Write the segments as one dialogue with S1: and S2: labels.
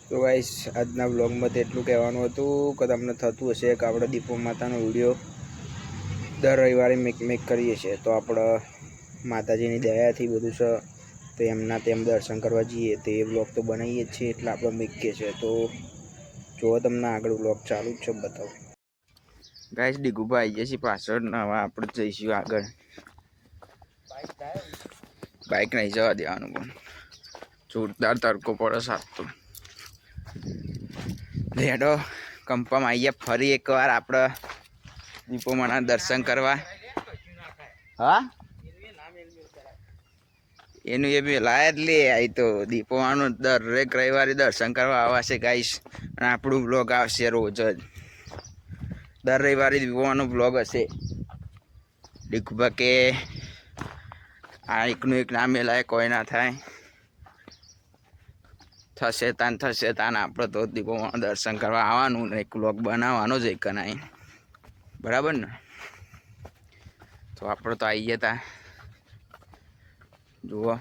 S1: તો ગાઈસ આજના બ્લોગમાં એટલું કહેવાનું હતું કે તમને થતું હશે કે આપણે દીપો માતાનો વિડીયો દર રવિવારે મેક કરીએ છીએ, તો આપણે માતાજીની દયાથી બધું છે તો એમના તેમ દર્શન કરવા જઈએ તો એ બ્લોગ તો બનાવીએ જ છીએ, એટલે આપણે મેકીએ છીએ. તો જુઓ તમને આગળ બ્લોગ ચાલુ જ છે બતાવો. ગાઈસ ડીગુભા આવી જશે પાછળ, હવે આપણે જઈશું આગળ. બાઇક નહીં જવા દેવાનું, પણ જોરદાર તડકો પડે સાત તો લેડો કંપામાં આવી ગયા ફરી એકવાર આપણે દીપોમાના દર્શન કરવા. હા એનું એ બી લાયક લે આવી તો દીપોમાનું દરેક રવિવારે દર્શન કરવા આવશે ગાઈસ, અને આપણું બ્લોગ આવશે રોજ જ. દર રવિવારે દીપોમાનો બ્લોગ હશે. દીકુભા કે આ એકનું એક નામ મેલાય કોઈ ના થાય, થશે તાન આપણે તો દીપોમાં દર્શન કરવા આવવાનું ને એક બ્લોગ બનાવવાનો જ એક નહીં, બરાબર ને? તો આપણે તો આવી ગયા તા. જુઓ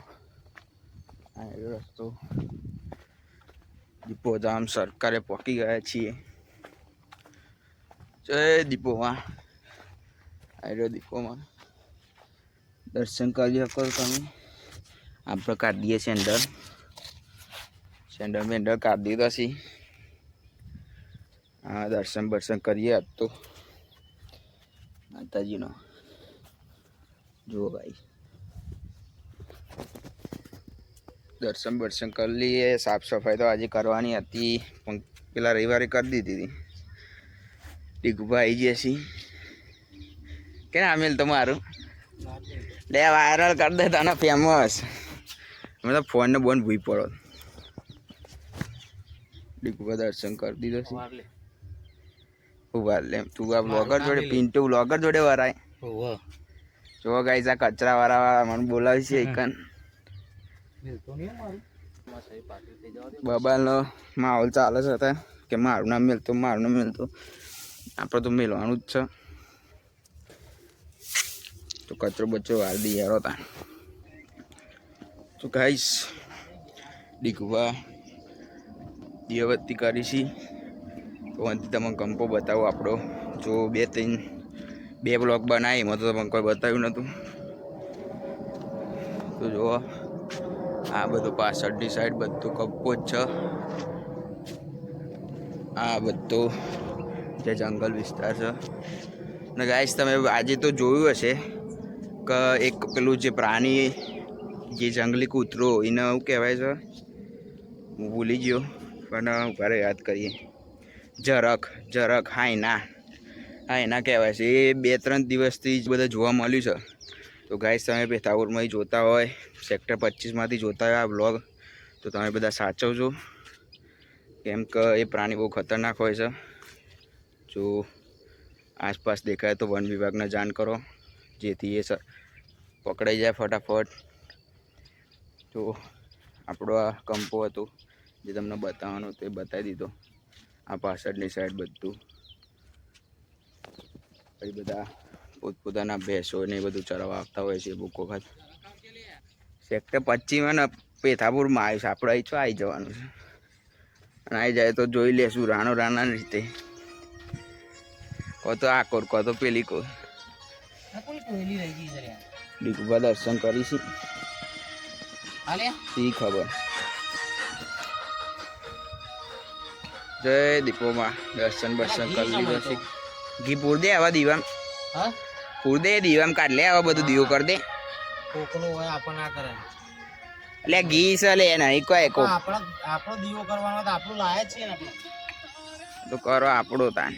S1: આ રસ્તો દીપોધામ સરકારે પહોંચી ગયા છીએ. જય દીપોમાં. આવ્યો દીપોમાં, દર્શન કરી શકો તમે. આપણે કાઢી દઈએ સેન્ડલ મેન્ડલ કાઢી દીધા છે. હા દર્શન બર્શન કરીએ આજ તો માતાજીનો. જુઓ ભાઈ દર્શન બર્શન કરી લઈએ. સાફ સફાઈ તો આજે કરવાની હતી પણ પેલા રવિવારે કરી દીધી હતી. ડીગુભા આવી ગયા છીએ. કે આમેલ તમારું લે વાયરલ કરી દે તને ફેમસ. અમે તો ફોનને બંધ ભૂઈ પડો. ડીગુભા દર્શન કરી દીધો છે. ઉભા લે તું આ બ્લોગર જોડે પિન્ટુ બ્લોગર જોડે વરાય. જો ગાઈસ આ કચરા વાળા મને બોલાવી છે એકન. બબાલનો માહોલ ચાલે છે કે મારું નામ મેલતો આપણે તો મેલવાનું જ છે. તો કચરો બચ્ચો વાર દી યાર હતા. તો ગાઈસ ડીગુભા દિયાબત્તી કરી છે. તો અંતે તમને કંપો બતાવો આપણો. જો બે બ્લોગ બનાવી એમાં તો તમને કોઈ બતાવ્યું નહોતું. તો જુઓ આ બધું પાછળની સાઈડ બધું કંપો જ છે. આ બધું જે જંગલ વિસ્તાર છે. ને ગાઈસ તમે આજે તો જોયું હશે કે એક પેલું જે પ્રાણી જે જંગલી કૂતરો એને શું કહેવાય છે, હું ભૂલી ગયો પણ ઉભા યાદ કરીએ. જરાક હા એના કહેવાય છે. એ 2-3 દિવસથી જ બધા જોવા મળ્યું છે. તો ગાઈસ તમે પેથાપુરમાં જોતા હોય, સેક્ટર 25માંથી જોતા હોય આ બ્લોગ, તો તમે બધા સાચવજો, કેમ કે એ પ્રાણી બહુ ખતરનાક હોય છે. જો આસપાસ દેખાય તો વન વિભાગને જાણ કરો, જેથી એ પકડાઈ જાય ફટાફટ. તો આપણો આ કંપો હતો જે તમને બતાવવાનો તે બતાવી દીધો. આ પાછળની સાઈડ બધું એ બધા પોતપોતાના ભેંસો ને એ બધું ચરાવવા આવતા હોય છે અમુક વખત. સેક્ટર 25માં ને પેથાપુરમાં આવ્યું છે. આપણે અહીં છો આવી જવાનું છે, અને આવી જાય તો જોઈ લેશું રાણાની રીતે. કો તો આ કોર કો તો પેલી કોર. ડીગુભા દર્શન કરીશું શી ખબર. જય દીપોમાં દર્શન બર્શન કરી લીધો છે. ઘી પૂર દે આવા દીવામ, પૂર દે દીવામ કાઢ લે આવા બધું દીવો કરી દે. એટલે ઘી છે લે નહીં કોઈ આપણો દીવો કરવાનો તો આપણું લાયક છે ને, તો કરો આપણો તાન.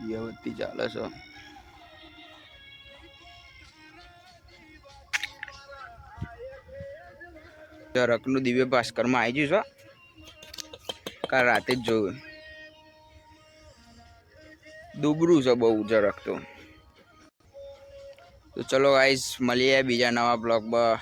S1: દીવાબત્તી ચાલે છે. જરાકનું દિવ્ય ભાસ્કરમાં આવી ગયું છે. કાલ રાતે જ જોયું. દુબરું છે બહુ જરાક તો. ચલો ગાઈસ મળીએ બીજા નવા બ્લોગમાં.